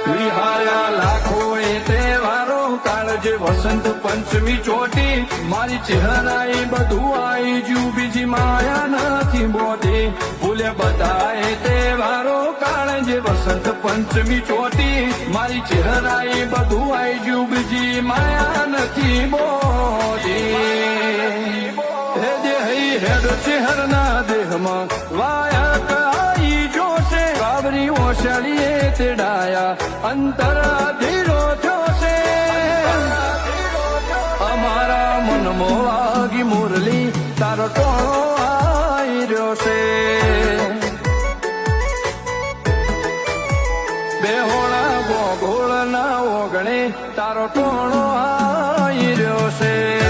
વિહાયા લાખો એ તહેવારો કાળજ વસંત પંચમી ચોટી મારી ચહેરાએ બધું આઈ જ્યું બીજી માયા નથી બોટી ભૂલે બધાએ તહેવારો કાળજ વસંત પંચમી ચોટી મારી ચહેરાએ બધું આઈ જ્યું બીજી માયા નથી બોટી હે દેહી હેડ ચહેરના દેહમાં વાયા કાઈ જોશે બાબરી ઓશળીએ તેડાયા અંતર ધીરો થયો છે અમારા મનમાં વાગી મુરલી તારો ટોળો આઈ રહ્યો છે બેહોળા ગોગોળના ઓગણે તારો ટોળો આઈ રહ્યો છે